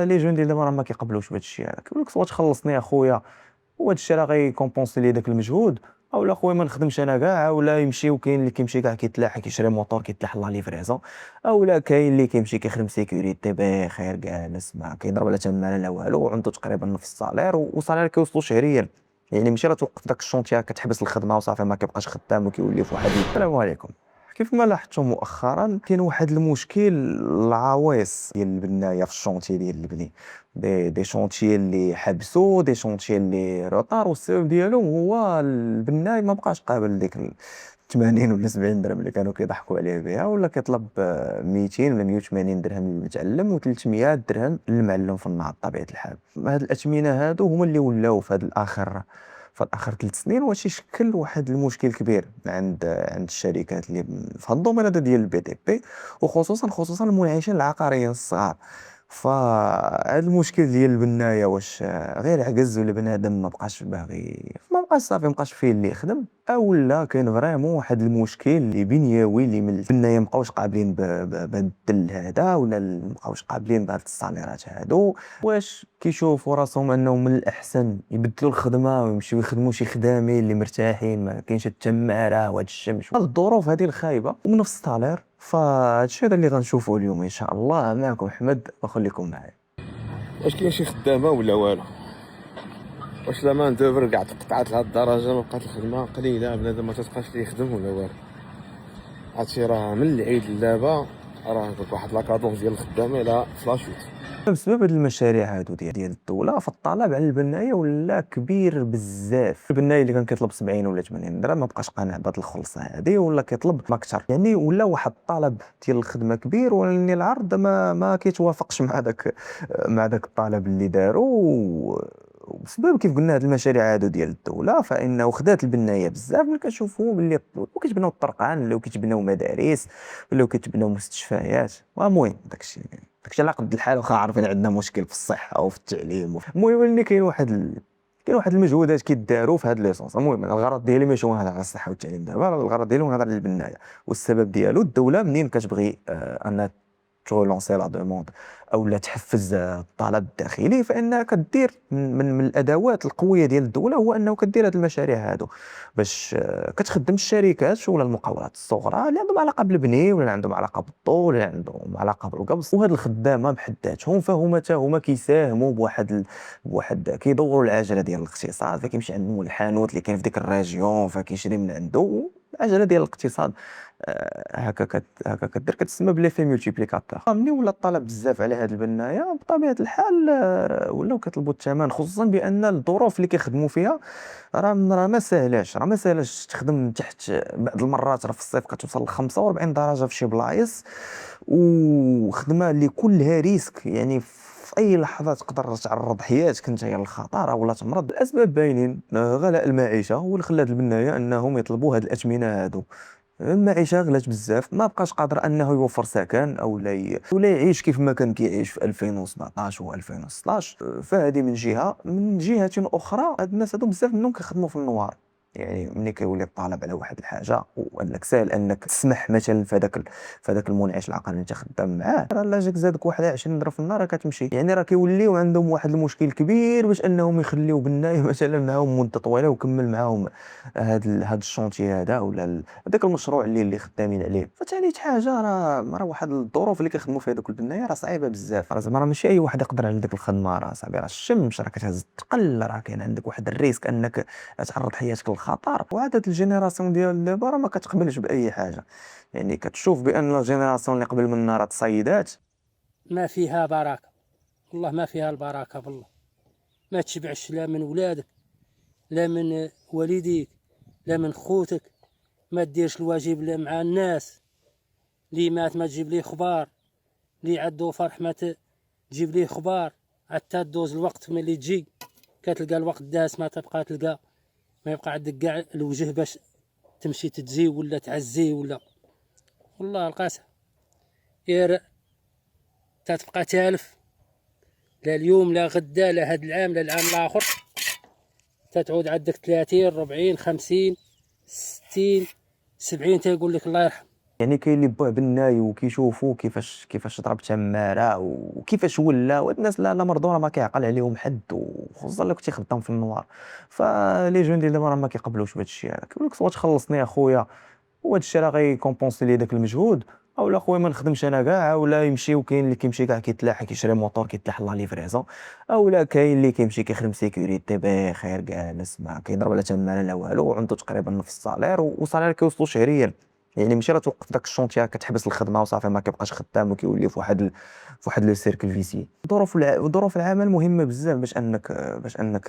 لي جون ديال دابا راه ما كيقبلوش بهذا الشيء هذا، كيقول لك سوا تخلصني اخويا وهذا الشيء راه غيكومبونسي لي داك المجهود، اولا خويا ما نخدمش انا كاع، ولا يمشي وكاين اللي كيمشي كاع كيتلاح كيشري موطور كيتلاح لا ليفريزون، اولا كاين اللي كيمشي كيخدم سيكوريتي بخير جالس ما كيضرب لا تما لا والو، وعنده تقريبا نفس الصالير وصالير كيوصلوا شهريا. يعني ماشي راه توقف داك الشونتيا كتحبس الخدمه وصافي ما كيبقاش خدام وكيولي في واحد السلام عليكم. كيف ما لاحظتوا مؤخرا كاين واحد المشكل العويص ديال البنايه في الشونتي ديال البني، دي شونتيي اللي حبسوا، دي شونتيي اللي روطار، والسبب ديالهم هو البناي ما بقاش قابل ديك 80 ولا 70 درهم اللي كانوا كيضحكوا عليه بها، ولا كيطلب 200 ولا 180 درهم للمتعلم و300 درهم للمعلم في النهار بطبيعه الحال. هاد الاثمنه هادو هما اللي ولاو في هاد الاخر، في اخر 3 سنين، واش يشكل واحد المشكل كبير عند الشركات اللي في هاد الدومين هذا ديال البي تي بي، وخصوصا المنعشين العقاريين الصغار. فهذا المشكل ديال البنايه واش غير عجز ولا بنادم ما بقاش باغي، ما بقاش صافي ما بقاش فيه اللي يخدم، او لا كاين فريمون واحد المشكل اللي بنيوي اللي من البنايه مابقاوش قابلين بهذا الدل هذا، ولا مابقاوش قابلين بهذه الصاليرات هادو، واش كيشوفوا راسهم انهم من الاحسن يبدلوا الخدمه ويمشيو يخدموا شي خدامين اللي مرتاحين ما كاينش التماره وهاد الشمس هاد الظروف هذه الخايبه وبنفس الصالير. فهادشي هذا اللي غنشوفوه اليوم ان شاء الله. معكم احمد وخليكم معايا. واش كاين شي خدامه ولا والو؟ واش لا مان دوفر كاع تقطعات لهاد الدرجه، ما بقات الخدمه قليله، بنادم ما تبقاش ليه يخدم ولا والو؟ هادشي راه من العيد لدابا راه واحد لاكادونس ديال الخدامه الى فلاشوت. بسبب هاد المشاريع هادو ديال الدوله، فالطلب على البنايه ولا كبير بزاف. البنايه اللي كان كيطلب 70 ولا 80 درهم ما بقاش قانع بهاد الخلصه هادي، ولا كيطلب اكثر. يعني ولا واحد الطلب ديال الخدمه كبير، ولكن العرض ما كيتوافقش مع داك الطلب اللي داروا. وبسبب كيف قلنا هاد المشاريع هادو ديال الدوله، فانه خدات البنايه بزاف. ملي كنشوفوا باللي وكيتبناو الطرقان، ولاو كيتبناو مدارس، ولاو كيتبناو مستشفيات. المهم داكشي على قد الحال، واخا عارفين عندنا مشكل في الصحه وفي التعليم. المهم اللي كاين واحد المجهودات كيداروا في هاد ليسونس. المهم الغرض ديالي ماشي هو هذا على الصحه والتعليم، دابا الغرض ديالي هو هذا على البنايه. والسبب ديالو الدوله منين كتبغي انها تولونسي لا دوموند او لا تحفز الطلب الداخلي، فانها كدير من الادوات القويه ديال الدوله هو انه كدير هذه المشاريع هادو باش كتخدم الشركات ولا المقاولات الصغرى اللي عندهم علاقه بالبني، ولا عندهم علاقه بالضوء، ولا عندهم علاقه بالقبص. وهاد الخدامه بحد ذاتهم فهما حتى هما كيساهموا بواحد كيدوروا العجله ديال الاقتصاد. فكيمشي عندهم الحانوت اللي كاين في ديك الريجيون فكيشري من عنده العجله ديال الاقتصاد. هكا كدير كتسمى بليفي مولتيبليكاتور. ملي ولا الطلب بزاف على هذه البنايه بطبيعه الحال ولاو كيطلبوا الثمن، خصوصا بان الظروف اللي كيخدموا فيها راه ما ساهلاش تخدم تحت. بعض المرات راه في الصيف كتوصل ل 45 درجه في شي بلايص، وخدمه اللي كلها ريسك. يعني في اي لحظه تقدر تعرض حياتك انت للخطر ولا تمرض. الاسباب باينين، غلاء المعيشه هو اللي خلى البنايه انهم يطلبوا هاد الاثمنه هادو. المعيشه غلات بزاف، ما بقاش قادر انه يوفر سكن ولا يعيش كيف ما كان كيعيش في 2017 و 2016. فهذه من جهه. من جهه اخرى هاد الناس هادو بزاف منهم كيخدموا في النوار. يعني ملي كيولي الطلب على واحد الحاجه وانك ساهل انك تسمح مثلا في هذاك المنعش العقاري اللي انت خدام معاه، راه لا جاك زادك واحد 20 درهم في النهار كتمشي. يعني راه كيوليو عندهم واحد المشكل كبير باش انهم يخليو بنايه مثلا معاهم مده طويله وكمل معاهم هاد الشونتي هذا ولا هذاك المشروع اللي خدامين عليه. فثالث حاجه راه واحد الظروف اللي كيخدموا فيها دوك البنايه راه صعيبه بزاف. راه زعما راه ماشي اي واحد يقدر على ديك الخدمه. راه صاحبي راه الشمس راه كتهز الثقل، راه كاين عندك واحد الريسك انك تعرض حياتك للخطر. وعادة الجينيراسيون ديال دابا راه ما كتقبلش باي حاجه. يعني كتشوف بان الجينيراسيون اللي قبل منا راه تصيدات ما فيها بركة، والله ما فيها البركة بالله. ما تشبعش لا من ولادك، لا من والديك، لا من خوتك. ما تديرش الواجب مع الناس. لي مات ما تجيب ليه خبار، لي عدو فرح ما تجيب ليه خبار. حتى دوز الوقت ملي تجي كتلقى الوقت داس، ما تبقى تلقى، ما يبقى عندك كاع الوجه باش تمشي تجزي ولا تعزي ولا. والله القاسم غير تتبقى تالف، لا اليوم لا غدا لا هاد العام لا العام الاخر. تتعود عندك 30 40 50 60 70 تيقول لك الله يرحم. يعني كاين اللي باه بناي وكيشوفوا كيفاش ضرب تماره وكيفاش ولا، وهاد الناس لا مرضوا راه ما كيعقل عليهم حد، وخصوصا الا كنتي خدام في النوار. فلي جون ديال دابا راه ما كيقبلوش بهذا الشيء هذا، كيقول لك سوا تخلصني اخويا وهذا الشيء راه غيكومبونسي لي داك المجهود، اولا خويا ما نخدمش انا كاع، اولا يمشي، وكاين اللي كيمشي كاع كيتلاح كيشري موطور كيتلاح لا ليفريزون، اولا كاين اللي كيمشي كيخدم سيكوريتي بخير جالس ما كيضرب على تماره لا والو، وعنده تقريبا نفس الصالير، وصالير كيوصلوا شهريا. يعني ماشي راه توقف داك الشونتيا كتحبس الخدمه وصافي ما كيبقاش خدام وكيولي في واحد لو سيركل فيسي. ظروف العمل مهمه بزاف باش انك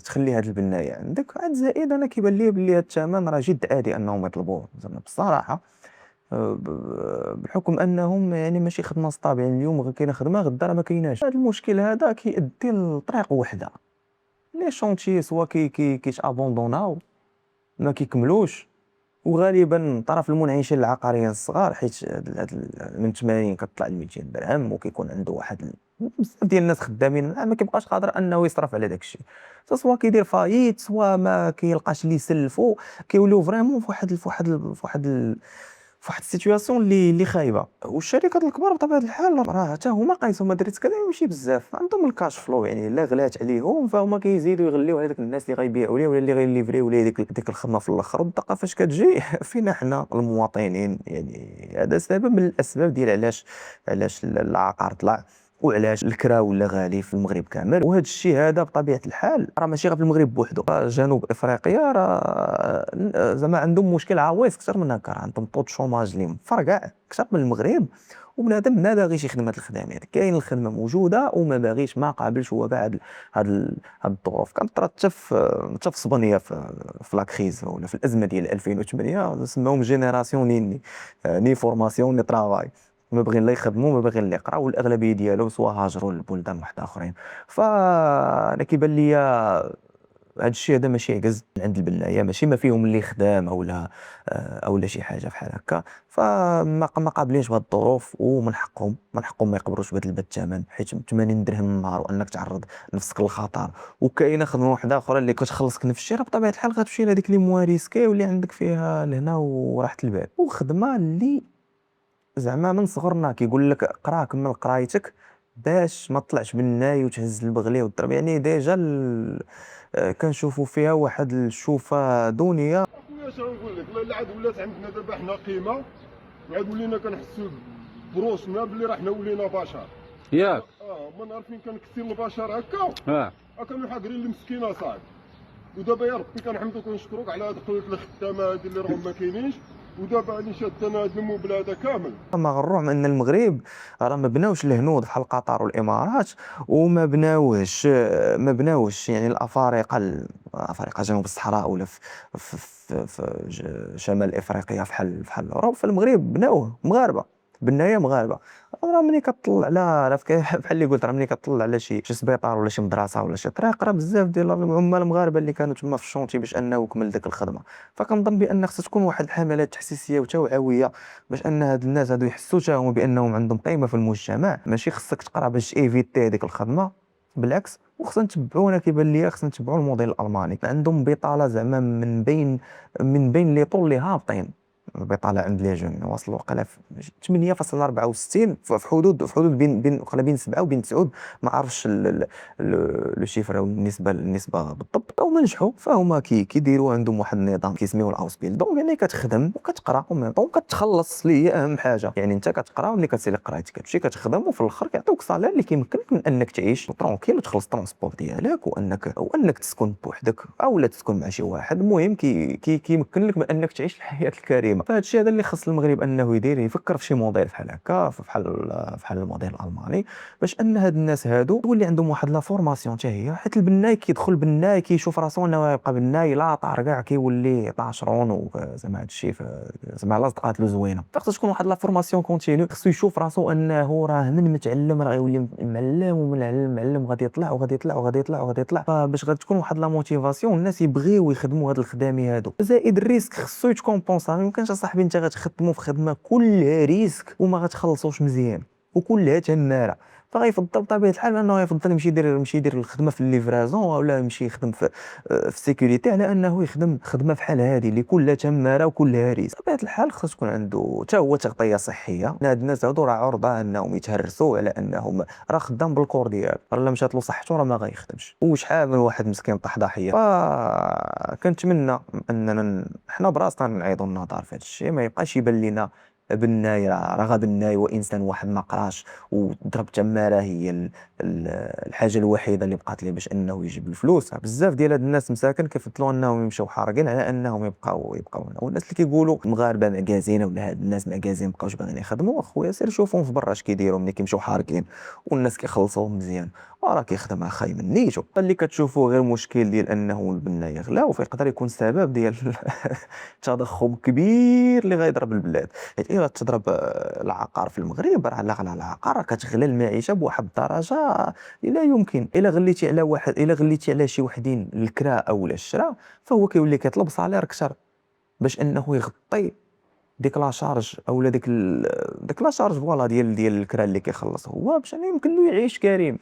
تخلي هاد البنايه عندك. عاد زائد انا كيبان لي بلي هاد الثمن راه جد عادي انهم يطلبوه زعما بصراحه، بحكم انهم يعني ماشي خدمه ستابل. يعني اليوم كاينه خدمه غدا راه ما كايناش. هذا المشكل هذا كيؤدي لطريق وحده، لي شونتيي سوا كيتابوندوناو ما كيكملوش، وغالبا طرف المنعشين العقاريين الصغار، حيت من 80 كطلع ل 200 درهم، وكيكون عنده بزاف ديال الناس خدامين ما كيبقاش قادر انه يصرف على داك الشيء، سواء كيدير فايت سواء ما كيلقاش اللي يسلفو، كيوليو فريمون في واحد السيتوياسيون اللي خايبه. والشركات الكبار بطبيعه الحال راه حتى هما قايسوا، ما دريت كذا يمشي بزاف عندهم الكاش فلو، يعني لا غلات عليهم فهما كيزيدوا يغليو على داك الناس اللي غيبيعوا ليه ولا اللي غيليفريو ليه ديك الخدمه في الاخر. والدقه فاش كتجي فينا حنا المواطنين. يعني هذا سبب من الاسباب ديال علاش العقار طلع، وعلاش الكرا ولا غالي في المغرب كامل. وهذا الشيء هذا بطبيعه الحال راه ماشي غير في المغرب بوحدو، جنوب افريقيا راه زعما عندهم مشكل عويص اكثر من هكا، عندهم طو شوماج اللي مفرقع اكثر من المغرب، وبنادم ما باغيش يخدم هاد الخدمه هذه. كاين الخدمه موجوده وما باغيش، ما قابلش هو كاع هاد الظروف. كانت طرات حتى في اسبانيا في لاكريز ولا في الازمه ديال 2008 سماهم جينيراسيون ني فورماسيون ني ترافاي، ما باغيين لا يخدموا ما باغيين لا يقراو، والاغلبيه ديالهم سوا هاجروا لبلدان واحده اخرين. فانا كيبان لي هذا الشيء هذا ماشي عكز من عند البنايه، ماشي ما فيهم اللي خدام اولا شي حاجه بحال هكا. فما قابلينش بهذه الظروف، ومن حقهم ما يقبروش بهذا الثمن، حيت 80 درهم النهار وانك تعرض نفسك للخطر. وكاينه خدمه واحده اخرى اللي كتخلصك نفس الشيء، راه بطبيعه الحال غتمشي لهذيك لي مواريسكي واللي عندك فيها لهنا وراحه البال، وخدمه اللي زعما من صغرنا كيقول لك اقرا كمل قرايتك باش ما تطلعش بالناي وتهز البغلي والضرب. يعني ديجا كنشوفوا فيها واحد الشوفه دونيه. اخويا اش غنقول لك، لا عاد ولات عندنا دابا حنا قيمه، وعاد ولينا كنحسوا بروسنا بلي راه حنا ولينا بشر ياك ما نعرف فين كنكثر البشر هكا كانوا حاقرين المسكينه صاحبي. ودابا يا ربي كنحمدوك ونشكروك على هاد الخيوط الخدامه هادي اللي راهم ما كاينينش، ودابا راني شادنا هاد المبلاد كامل. ما غنروح من ان المغرب راه ما بناوش الهنود بحال قطر والامارات، وما بناوش يعني الافارقه جنوب الصحراء ولا في شمال افريقيا بحال اوروبا. في المغرب بناوه مغاربه، بنايه مغاربه. راه ملي كطلع على بحال اللي قلت، راه ملي كطلع على شي سبيطار ولا شي مدرسه ولا شي طريق، راه بزاف ديال العمال المغاربه اللي كانوا تما في الشونتي باش انه يكمل ديك الخدمه. فكنظن بان خصها تكون واحد الحملات تحسيسيه وتوعويه باش ان هاد الناس هادو يحسوا حتى هما بانهم عندهم قيمه في المجتمع. ماشي خصك تقرا باش ايفيتي هذيك الخدمه، بالعكس. وخصنا نتبعونا كيبان ليا خصنا نتبعوا الموديل الالماني، عندهم بطاله زعما من بين لي طول اللي هابطين. البطاله عند لي جون وصلوا وقيلا 8.64 في حدود بين 7 وبين 9، ما عرفش لو شيفر او النسبه بالضبط. او نجحوا فهما كيديروا عندهم واحد النظام كيسميوه الاوسبيل. دونك يعني كتخدم وكتقرا وكتخلص اللي هي اهم حاجه. يعني انت كتقرا وملي كتسالي قرايتك كتمشي كتخدم، وفي الاخر كيعطيوك صالير اللي كيمكنك من انك تعيش ترونكيل وتخلص الترونسبور ديالك، وانك تسكن بوحدك او تسكن مع شي واحد. المهم كيمكن لك من انك تعيش الحياه الكريمه. فهاد الشيء هذا اللي خص المغرب انه يفكر في شي موديل بحال هكا، بحال الموديل الالماني، باش ان هاد الناس هادو تولي عندهم واحد لا فورماسيون حتى هي. حيت البناي كيدخل بناي كيشوف راسو انه يبقى بناي لا طار كاع كيولي طاشرون، وزعما هاد الشيء زعما لا صدقات له زوينه. فخص تكون واحد لا فورماسيون كونتينيو، خصو يشوف راسو انه راه من متعلم راه غيولي معلم، ومن معلم غادي يطلع وغادي يطلع وغادي يطلع وغادي يطلع. فباش غادي تكون واحد لا موتيفاسيون الناس يبغيو يخدموا هاد الخدامي هادو. زائد الريسك خصو يتكومبونسا. ما يمكنش اصاحبي انت غتخدموا في خدمه كلها ريسك وما غتخلصوش مزيان وكلها تناره. فغيفضل بطبيعه الحال انه يفضل يمشي يدير الخدمه في الليفرازون ولا يمشي يخدم في السيكوريتي على انه يخدم خدمه بحال هذه اللي كلها تماره وكلها هريس. بطبيعه الحال خص تكون عنده حتى هو تغطيه صحيه. هاد الناس هادو راه عرضه انهم يتهرسوا على انهم راه خدام بالكور ديالو، راه مشات له صحته راه ما غيخدمش، وشحال من واحد مسكين طاح ضحيه. فكنتمنى اننا حنا براسنا نعيضوا النظر في هذا الشيء، ما يبقاش يبان لنا بناي راه بناي وانسان واحد ما قراش وضرب تماره هي الحاجه الوحيده اللي بقات ليه باش انه يجيب الفلوس. بزاف ديال هاد الناس مساكن كيفضلوا انهم يمشيو حارقين على انهم يبقاو هنا. والناس اللي كيقولوا المغاربه معكازين ولا هاد الناس معكازين مابقاوش باغيين يخدموا، اخويا سير شوفهم في برا اش كيديروا ملي كيمشيو حارقين والناس كيخلصوهم مزيان وراه كيخدم اخاي من نيتو. اللي كتشوفوا غير مشكل ديال انه البنا يغلا فيقدر يكون سبب ديال تضخم كبير اللي غيضرب البلاد. حيت الا تضرب العقار في المغرب راه لا غلا العقار كتغلى المعيشه بواحد الدرجه لا يمكن. الا غليتي على شي وحدين الكراء او الشراء فهو كيولي كيطلب صالير اكثر باش انه يغطي ديك لا شارج اولا ديك لا شارج فوالا ديال الكراء اللي كيخلص هو باش يمكن له يعيش كريم.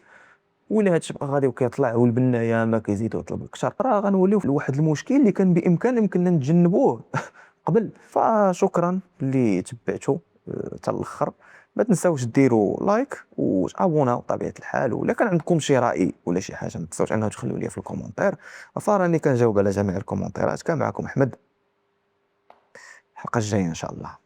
ولا هادشي بقى غادي وكيطلع والبنايه ما كيزيدو يطلب اكثر، راه غنوليو لواحد المشكل اللي كان يمكننا نتجنبوه قبل. فشكرا اللي تبعتوا حتى الاخر. ما تنساوش ديروا لايك وابوناو بطبيعه الحال، ولا كان عندكم شي راي ولا شي حاجه ما تنساوش انه تخليو لي في الكومونتير، فراني كنجاوب على جميع الكومونتيرات. كان معكم احمد، الحلقه الجايه ان شاء الله.